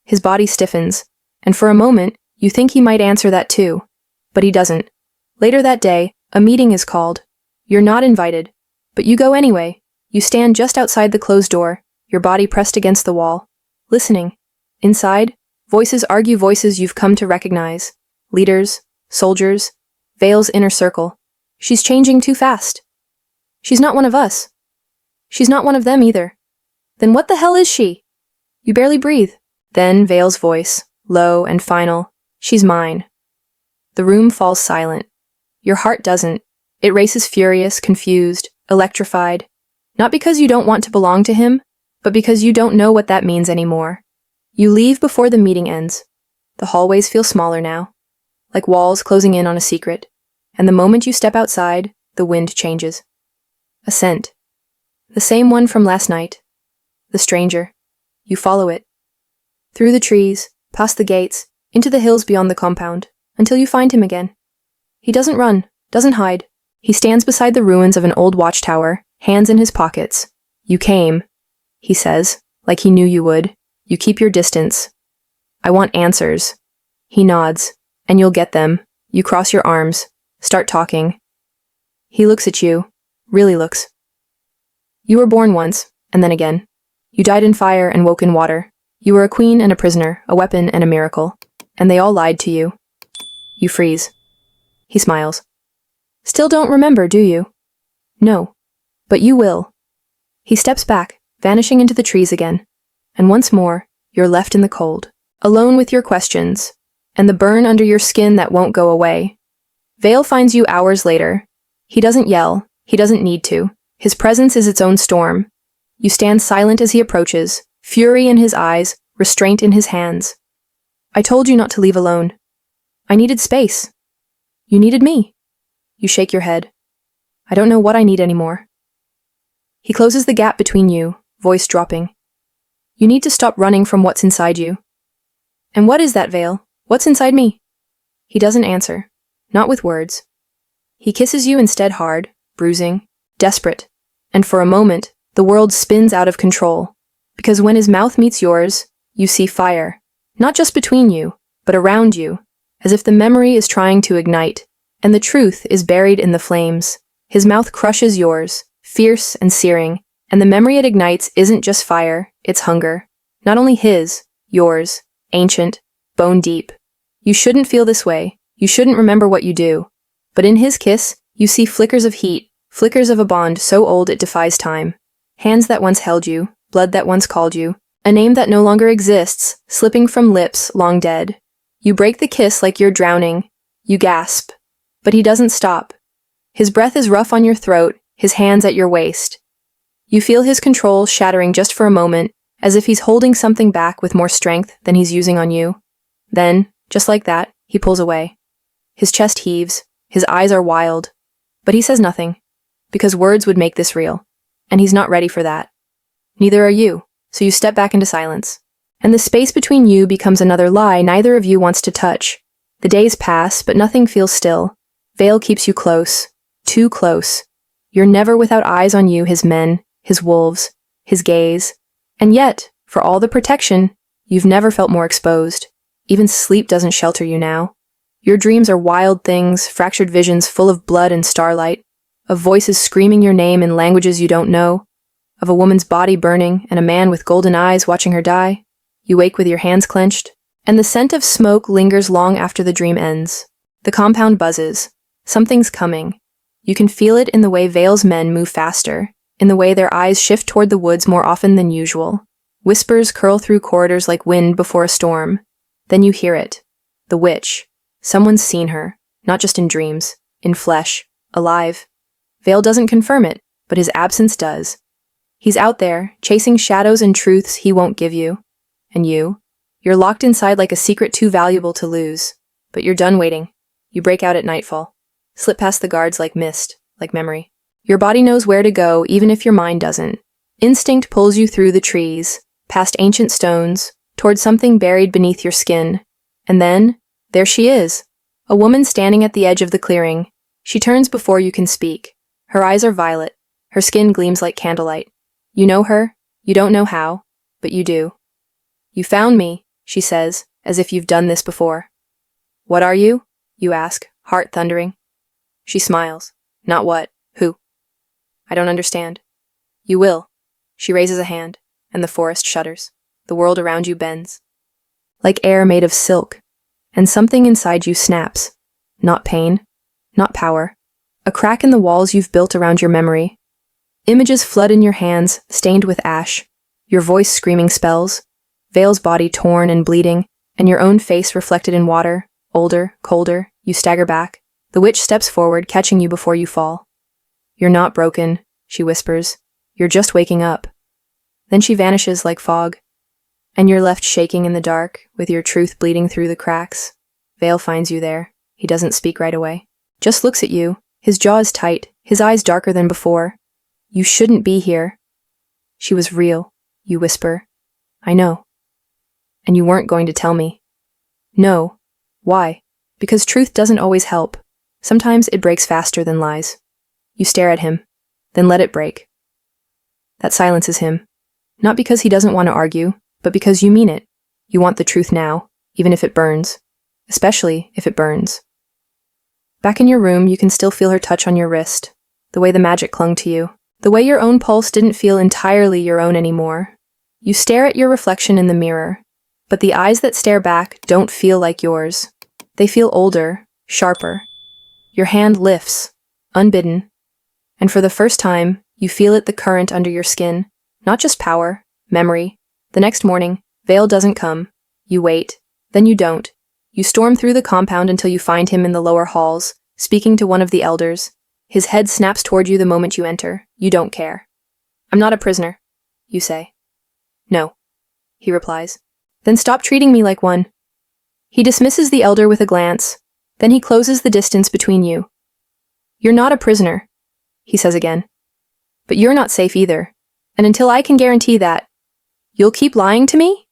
His body stiffens, and for a moment, you think he might answer that too. But he doesn't. Later that day, a meeting is called. You're not invited, but you go anyway. You stand just outside the closed door, your body pressed against the wall. listening. Inside, voices argue voices you've come to recognize. Leaders, soldiers, Vale's inner circle. She's changing too fast. She's not one of us. She's not one of them either. Then what the hell is she? You barely breathe. Then Vale's voice, low and final. She's mine. The room falls silent. Your heart doesn't. It races furious, confused, electrified. Not because you don't want to belong to him, but because you don't know what that means anymore. You leave before the meeting ends. The hallways feel smaller now, like walls closing in on a secret. And the moment you step outside, the wind changes. A scent. The same one from last night. The stranger. You follow it. Through the trees, past the gates, into the hills beyond the compound, until you find him again. He doesn't run, doesn't hide. He stands beside the ruins of an old watchtower, hands in his pockets. You came, he says, like he knew you would. You keep your distance. I want answers. He nods, and you'll get them. You cross your arms, start talking. He looks at you, really looks. You were born once, and then again. You died in fire and woke in water. You were a queen and a prisoner, a weapon and a miracle. And they all lied to you. You freeze. He smiles. Still don't remember, do you? No. But you will. He steps back, vanishing into the trees again. And once more, you're left in the cold, alone with your questions, and the burn under your skin that won't go away. Vale finds you hours later. He doesn't yell. He doesn't need to. His presence is its own storm. You stand silent as he approaches, fury in his eyes, restraint in his hands. I told you not to leave alone. I needed space. You needed me. You shake your head. I don't know what I need anymore. He closes the gap between you, voice dropping. You need to stop running from what's inside you. And what is that, Vale? What's inside me? He doesn't answer, not with words. He kisses you instead hard, bruising, desperate, and for a moment, the world spins out of control, because when his mouth meets yours, you see fire, not just between you, but around you, as if the memory is trying to ignite, and the truth is buried in the flames. His mouth crushes yours, fierce and searing, and the memory it ignites isn't just fire, it's hunger. Not only his, yours, ancient, bone deep. You shouldn't feel this way, you shouldn't remember what you do. But in his kiss, you see flickers of heat, flickers of a bond so old it defies time. Hands that once held you, blood that once called you, a name that no longer exists, slipping from lips long dead. You break the kiss like you're drowning. You gasp. But he doesn't stop. His breath is rough on your throat, his hands at your waist. You feel his control shattering just for a moment, as if he's holding something back with more strength than he's using on you. Then, just like that, he pulls away. His chest heaves, his eyes are wild. But he says nothing, because words would make this real, and he's not ready for that. Neither are you, so you step back into silence. And the space between you becomes another lie neither of you wants to touch. The days pass, but nothing feels still. Vale keeps you close, too close. You're never without eyes on you, his men, his wolves, his gaze. And yet, for all the protection, you've never felt more exposed. Even sleep doesn't shelter you now. Your dreams are wild things, fractured visions full of blood and starlight, of voices screaming your name in languages you don't know, of a woman's body burning and a man with golden eyes watching her die. You wake with your hands clenched, and the scent of smoke lingers long after the dream ends. The compound buzzes. Something's coming. You can feel it in the way Vale's men move faster, in the way their eyes shift toward the woods more often than usual. Whispers curl through corridors like wind before a storm. Then you hear it. The witch. Someone's seen her, not just in dreams, in flesh, alive. Vale doesn't confirm it, but his absence does. He's out there, chasing shadows and truths he won't give you. And you're locked inside like a secret too valuable to lose. But you're done waiting. You break out at nightfall. Slip past the guards like mist, like memory. Your body knows where to go, even if your mind doesn't. Instinct pulls you through the trees, past ancient stones, towards something buried beneath your skin. And then, there she is. A woman standing at the edge of the clearing. She turns before you can speak. Her eyes are violet. Her skin gleams like candlelight. You know her. You don't know how, but you do. You found me, she says, as if you've done this before. What are you? You ask, heart thundering. She smiles. Not what, who? I don't understand. You will. She raises a hand, and the forest shudders. the world around you bends. Like air made of silk, and something inside you snaps. Not pain, not power. A crack in the walls you've built around your memory. Images flood in your hands, stained with ash, your voice screaming spells, Vale's body torn and bleeding, and your own face reflected in water, older, colder. You stagger back. The witch steps forward, catching you before you fall. "You're not broken," she whispers. "You're just waking up." Then she vanishes like fog, and you're left shaking in the dark, with your truth bleeding through the cracks. Vale finds you there. He doesn't speak right away. Just looks at you, his jaws tight, his eyes darker than before. "You shouldn't be here." "She was real," you whisper. "I know." "And you weren't going to tell me." "No." "Why?" "Because truth doesn't always help. Sometimes it breaks faster than lies." You stare at him, then let it break. That silences him. Not because he doesn't want to argue, but because you mean it. You want the truth now, even if it burns. Especially if it burns. Back in your room, you can still feel her touch on your wrist, the way the magic clung to you, the way your own pulse didn't feel entirely your own anymore. You stare at your reflection in the mirror, but the eyes that stare back don't feel like yours. They feel older, sharper. Your hand lifts, unbidden, and for the first time, you feel it, the current under your skin, not just power, memory. The next morning, Vale doesn't come. You wait, then you don't. You storm through the compound until you find him in the lower halls, speaking to one of the elders. His head snaps toward you the moment you enter. You don't care. "I'm not a prisoner," you say. "No," he replies. "Then stop treating me like one." He dismisses the elder with a glance, then he closes the distance between you. "You're not a prisoner," he says again. "But you're not safe either, and until I can guarantee that, you'll keep lying to me?"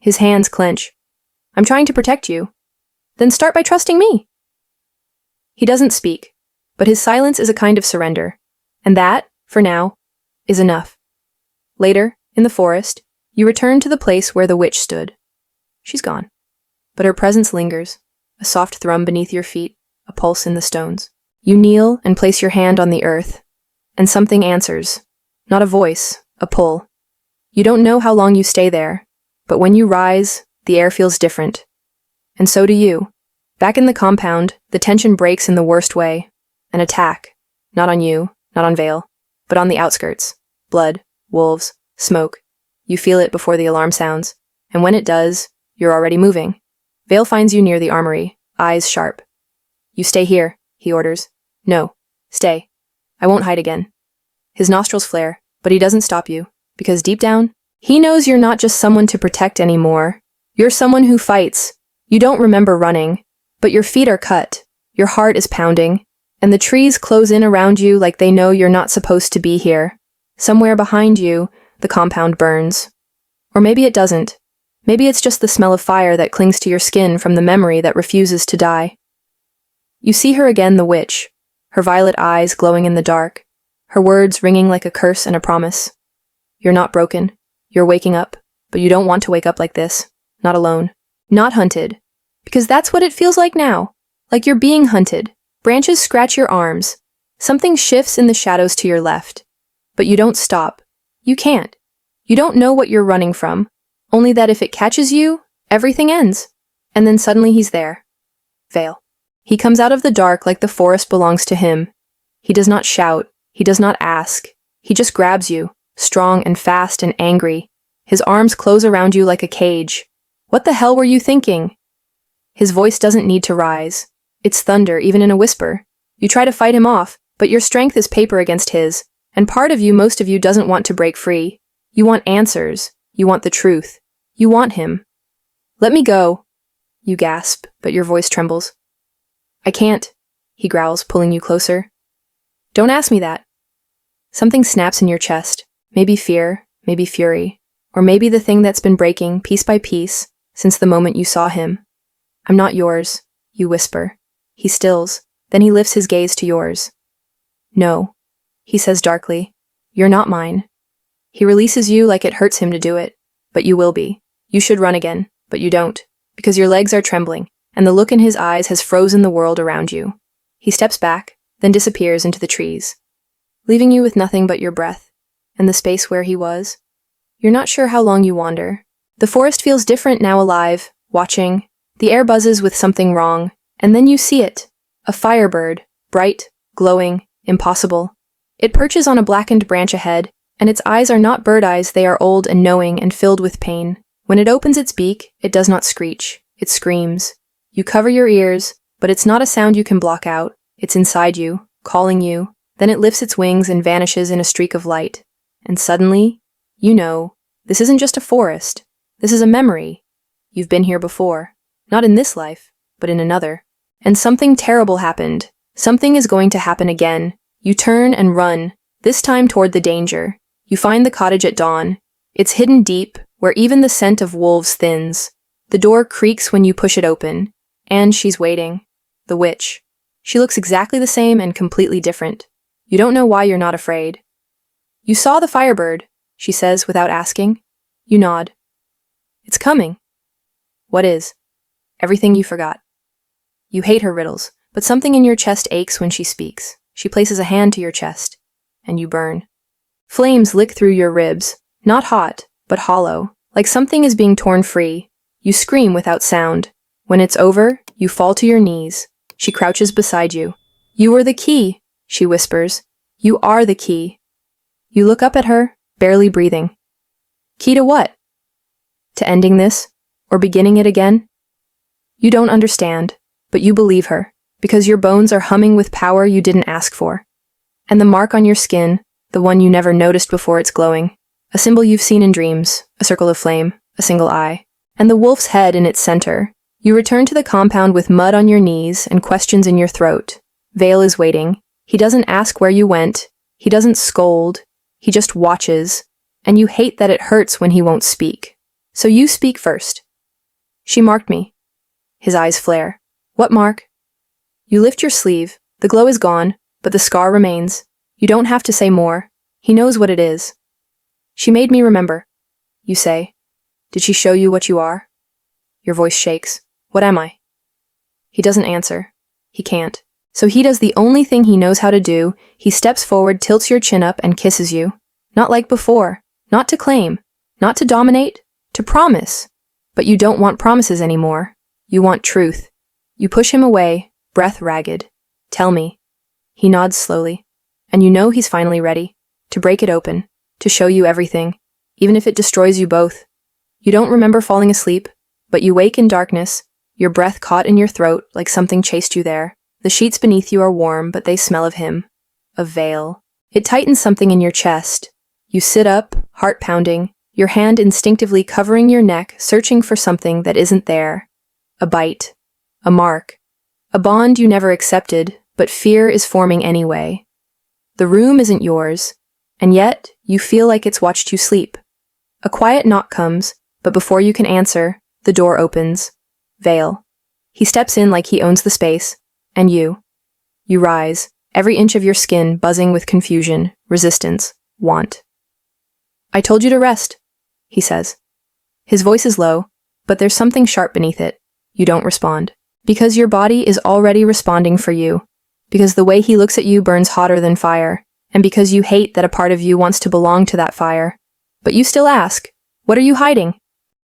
His hands clench. "I'm trying to protect you. Then start by trusting me." He doesn't speak, but his silence is a kind of surrender, and that, for now, is enough. Later, in the forest, you return to the place where the witch stood. She's gone, but her presence lingers, a soft thrum beneath your feet, a pulse in the stones. You kneel and place your hand on the earth, and something answers. Not a voice, a pull. You don't know how long you stay there, but when you rise, the air feels different. And so do you. Back in the compound, the tension breaks in the worst way. An attack. Not on you, not on Vale, but on the outskirts. Blood, wolves, smoke. You feel it before the alarm sounds, and when it does, you're already moving. Vale finds you near the armory, eyes sharp. "You stay here," he orders. "No, stay. I won't hide again." His nostrils flare, but he doesn't stop you, because deep down, he knows you're not just someone to protect anymore. You're someone who fights. You don't remember running, but your feet are cut, your heart is pounding, and the trees close in around you like they know you're not supposed to be here. Somewhere behind you, the compound burns. Or maybe it doesn't. Maybe it's just the smell of fire that clings to your skin from the memory that refuses to die. You see her again, the witch, her violet eyes glowing in the dark, her words ringing like a curse and a promise. You're not broken. You're waking up, but you don't want to wake up like this. Not alone. Not hunted. Because that's what it feels like now. Like you're being hunted. Branches scratch your arms. Something shifts in the shadows to your left. But you don't stop. You can't. You don't know what you're running from. Only that if it catches you, everything ends. And then suddenly he's there. Vale. He comes out of the dark like the forest belongs to him. He does not shout. He does not ask. He just grabs you, strong and fast and angry. His arms close around you like a cage. What the hell were you thinking? His voice doesn't need to rise. It's thunder, even in a whisper. You try to fight him off, but your strength is paper against his, and part of you, most of you, doesn't want to break free. You want answers. You want the truth. You want him. "Let me go." You gasp, but your voice trembles. "I can't," he growls, pulling you closer. "Don't ask me that." Something snaps in your chest. Maybe fear, maybe fury, or maybe the thing that's been breaking piece by piece since the moment you saw him. "I'm not yours," you whisper. He stills, then he lifts his gaze to yours. "No," he says darkly. "You're not mine." He releases you like it hurts him to do it, but you will be. You should run again, but you don't, because your legs are trembling, and the look in his eyes has frozen the world around you. He steps back, then disappears into the trees, leaving you with nothing but your breath, and the space where he was. You're not sure how long you wander, The forest feels different now, alive, watching. The air buzzes with something wrong, and then you see it. A firebird, bright, glowing, impossible. It perches on a blackened branch ahead, and its eyes are not bird eyes, they are old and knowing and filled with pain. When it opens its beak, it does not screech, it screams. You cover your ears, but it's not a sound you can block out. It's inside you, calling you. Then it lifts its wings and vanishes in a streak of light. And suddenly, you know, this isn't just a forest. This is a memory. You've been here before. Not in this life, but in another. And something terrible happened. Something is going to happen again. You turn and run, this time toward the danger. You find the cottage at dawn. It's hidden deep, where even the scent of wolves thins. The door creaks when you push it open. And she's waiting. The witch. She looks exactly the same and completely different. You don't know why you're not afraid. You saw the firebird, she says without asking. You nod. It's coming. What is? Everything you forgot. You hate her riddles, but something in your chest aches when she speaks. She places a hand to your chest, and you burn. Flames lick through your ribs, not hot, but hollow, like something is being torn free. You scream without sound. When it's over, you fall to your knees. She crouches beside you. You are the key, she whispers. You are the key. You look up at her, barely breathing. Key to what? To ending this, or beginning it again? You don't understand, but you believe her, because your bones are humming with power you didn't ask for. And the mark on your skin, the one you never noticed before it's glowing, a symbol you've seen in dreams, a circle of flame, a single eye, and the wolf's head in its center. You return to the compound with mud on your knees and questions in your throat. Vale is waiting. He doesn't ask where you went. He doesn't scold. He just watches. And you hate that it hurts when he won't speak. So you speak first. She marked me. His eyes flare. What mark? You lift your sleeve. The glow is gone, but the scar remains. You don't have to say more. He knows what it is. She made me remember. You say. Did she show you what you are? Your voice shakes. What am I? He doesn't answer. He can't. So he does the only thing he knows how to do. He steps forward, tilts your chin up, and kisses you. Not like before. Not to claim. Not to dominate. To promise. But you don't want promises anymore. You want truth. You push him away, breath ragged. Tell me. He nods slowly. And you know he's finally ready. To break it open. To show you everything. Even if it destroys you both. You don't remember falling asleep, but you wake in darkness, your breath caught in your throat like something chased you there. The sheets beneath you are warm, but they smell of him. Of Vale. It tightens something in your chest. You sit up, heart pounding, your hand instinctively covering your neck, searching for something that isn't there. A bite. A mark. A bond you never accepted, but fear is forming anyway. The room isn't yours, and yet you feel like it's watched you sleep. A quiet knock comes, but before you can answer, the door opens. Vale. He steps in like he owns the space. And you. You rise, every inch of your skin buzzing with confusion, resistance, want. I told you to rest, he says. His voice is low, but there's something sharp beneath it. You don't respond. Because your body is already responding for you. Because the way he looks at you burns hotter than fire. And because you hate that a part of you wants to belong to that fire. But you still ask, what are you hiding?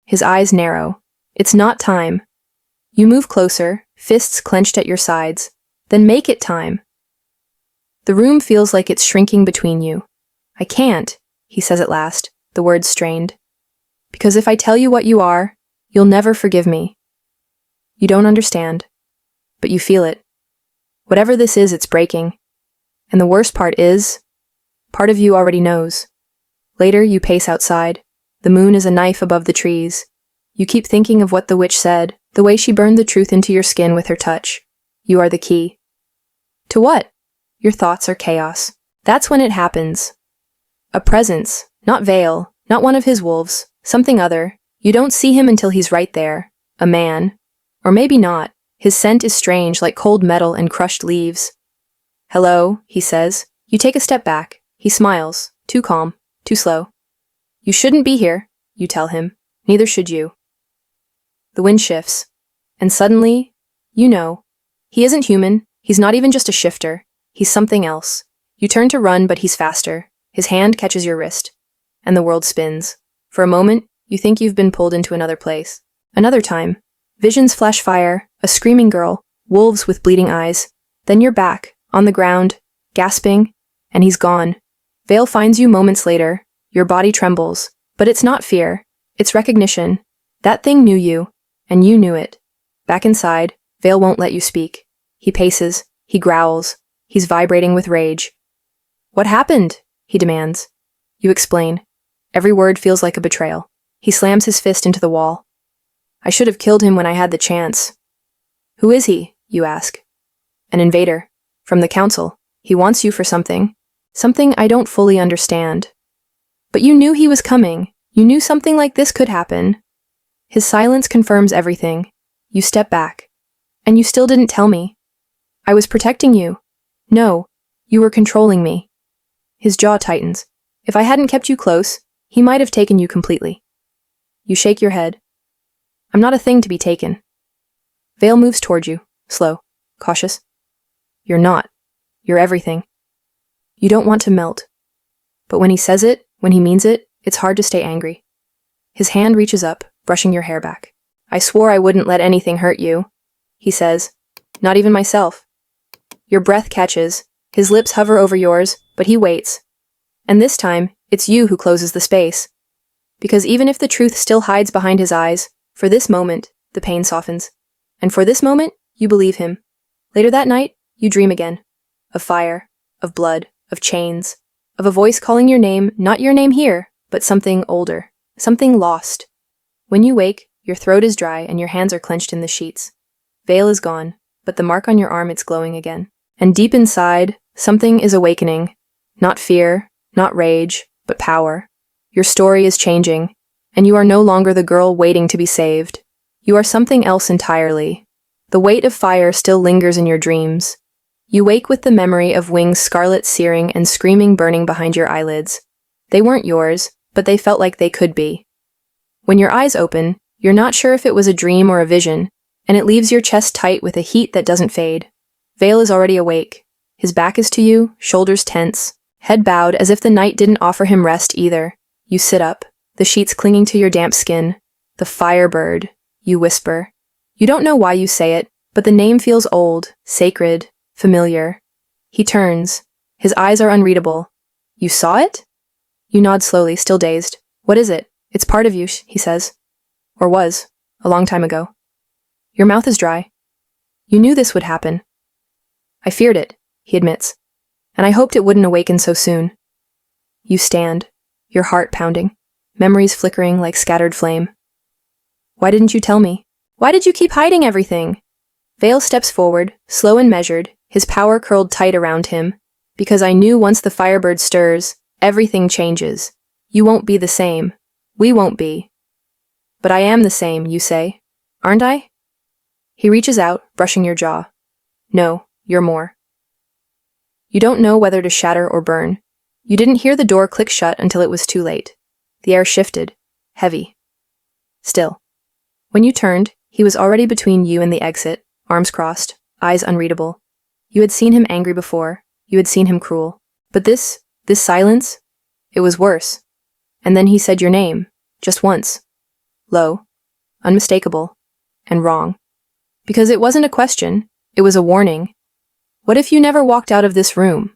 His eyes narrow. It's not time. You move closer, fists clenched at your sides. Then make it time. The room feels like it's shrinking between you. I can't, he says at last, the words strained. Because if I tell you what you are, you'll never forgive me. You don't understand, but you feel it. Whatever this is, it's breaking. And the worst part is, part of you already knows. Later, you pace outside. The moon is a knife above the trees. You keep thinking of what the witch said, the way she burned the truth into your skin with her touch. You are the key. To what? Your thoughts are chaos. That's when it happens. A presence, not Vale, not one of his wolves, something other. You don't see him until he's right there. A man. Or maybe not. His scent is strange, like cold metal and crushed leaves. Hello, he says. You take a step back. He smiles. Too calm. Too slow. You shouldn't be here, you tell him. Neither should you. The wind shifts. And suddenly, you know. He isn't human. He's not even just a shifter. He's something else. You turn to run, but he's faster. His hand catches your wrist. And the world spins. For a moment, You think you've been pulled into another place. Another time. Visions flash fire, a screaming girl, wolves with bleeding eyes. Then you're back, on the ground, gasping, and he's gone. Vale finds you moments later. Your body trembles. But it's not fear. It's recognition. That thing knew you, and you knew it. Back inside, Vale won't let you speak. He paces. He growls. He's vibrating with rage. What happened? He demands. You explain. Every word feels like a betrayal. He slams his fist into the wall. I should have killed him when I had the chance. Who is he? You ask. An invader. From the council. He wants you for something. Something I don't fully understand. But you knew he was coming. You knew something like this could happen. His silence confirms everything. You step back. And you still didn't tell me. I was protecting you. No, you were controlling me. His jaw tightens. If I hadn't kept you close, he might have taken you completely. You shake your head. I'm not a thing to be taken. Vale moves toward you, slow, cautious. You're not. You're everything. You don't want to melt. But when he says it, when he means it, it's hard to stay angry. His hand reaches up, brushing your hair back. I swore I wouldn't let anything hurt you, he says. Not even myself. Your breath catches. His lips hover over yours, but he waits. And this time, it's you who closes the space. Because even if the truth still hides behind his eyes, for this moment, the pain softens. And for this moment, you believe him. Later that night, you dream again. Of fire, of blood, of chains, of a voice calling your name, not your name here, but something older, something lost. When you wake, your throat is dry and your hands are clenched in the sheets. Vale is gone, but the mark on your arm, it's glowing again. And deep inside, something is awakening. Not fear, not rage, but power. Your story is changing, and you are no longer the girl waiting to be saved. You are something else entirely. The weight of fire still lingers in your dreams. You wake with the memory of wings scarlet searing and screaming burning behind your eyelids. They weren't yours, but they felt like they could be. When your eyes open, you're not sure if it was a dream or a vision, and it leaves your chest tight with a heat that doesn't fade. Vale is already awake. His back is to you, shoulders tense, head bowed as if the night didn't offer him rest either. You sit up, the sheets clinging to your damp skin. The firebird, you whisper. You don't know why you say it, but the name feels old, sacred, familiar. He turns. His eyes are unreadable. You saw it? You nod slowly, still dazed. What is it? It's part of you, he says. Or was, a long time ago. Your mouth is dry. You knew this would happen. I feared it, he admits, and I hoped it wouldn't awaken so soon. You stand, your heart pounding, memories flickering like scattered flame. Why didn't you tell me? Why did you keep hiding everything? Vale steps forward, slow and measured, his power curled tight around him. Because I knew once the firebird stirs, everything changes. You won't be the same. We won't be. But I am the same, you say. Aren't I? He reaches out, brushing your jaw. No, you're more. You don't know whether to shatter or burn. You didn't hear the door click shut until it was too late. The air shifted, heavy. Still. When you turned, he was already between you and the exit, arms crossed, eyes unreadable. You had seen him angry before. You had seen him cruel. But this silence, it was worse. And then he said your name, just once. Low, unmistakable, and wrong. Because it wasn't a question, it was a warning. What if you never walked out of this room?